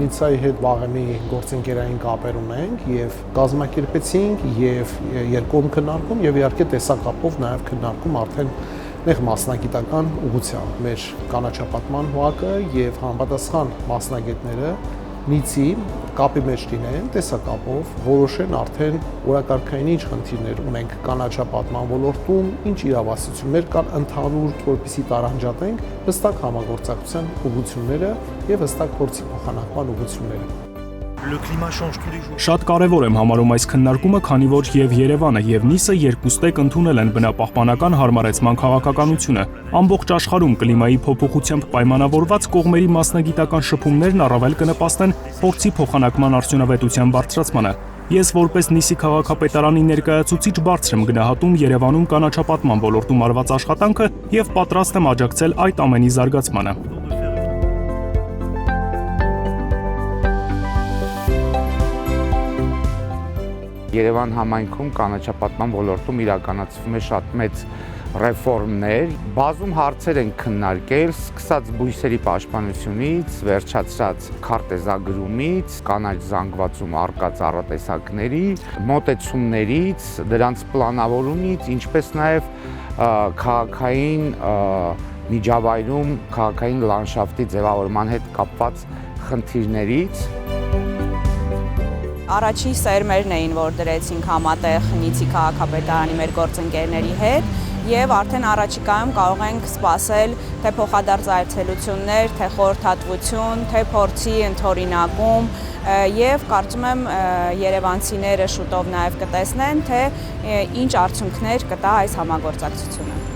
Նիցայի հետ վաղեմի գործընկերային կապեր ունենք եւ կազմակերպեցինք եւ երկկողմ քննարկում եւ իհարկե տեսակապով նաեւ քննարկում արդեն նեղ մասնագիտական ուղղությամբ մեր կանաչապատման վարկը եւ համապատասխան մասնագետները Նիցի կապի մեջ լինեն տեսակապով որոշեն արդեն օրակարգային ինչ խնդիրներ ունենք կանաչապատման ոլորտում, ինչ իրավասություններ կան ընդհանուր, որպեսզի տարանջատենք հստակ համագործակցության ուղղությունները եւ հստակ փորձի փոխանակման ուղղությունները։ Շատ կարևոր եմ համարում այս քննարկումը, քանի որ եւ Երևանը եւ Նիսը երկուստեք ընդունել են բնապահպանական հարմարեցման քաղաքականությունը։ Ամբողջ աշխարհում կլիմայի փոփոխությամբ պայմանավորված կողմերի մասնագիտական շփումներն առավել կնպաստեն փորձի փոխանակման արդյունավետության բարձրացմանը։ Ես որպես Նիսի քաղաքապետարանի ներկայացուցիչ բարձր եմ գնահատում Երևանում կանաչապատման ոլորտում արված աշխատանքը եւ պատրաստ եմ աջակցել այդ ամենի զարգացմանը։ Երևան համայնքում կանաչապատման ոլորտում իրականացվում է շատ մեծ ռեֆորմներ, բազում հարցեր են քննարկել, սկսած բույսերի պաշտպանությունից, վերջացած քարտեզագրումից, կանաչ զանգվածում առկա ծառատեսակների, մոտեցումներից, դրանց պլանավորումից, ինչպես նաև քաղաքային միջավայրում, քաղաքային լանդշաֆտի ձևավորման հետ կապված խնդիրներից։ Առաջի սերմերն էին, որ դրեցինք համատեղ Նիցի քաղաքապետարանի մեր գործընկերների հետ եւ արդեն առաջիկայում կարող ենք սպասել թե փոխադարձ այցելություններ, թե խորհրդատվություն, թե փորձի ընդօրինակում եւ կարծում եմ երևանցիները շուտով նաեւ կտեսնեն, թե ինչ արդյունքներ կտա այս համագործակցությունը։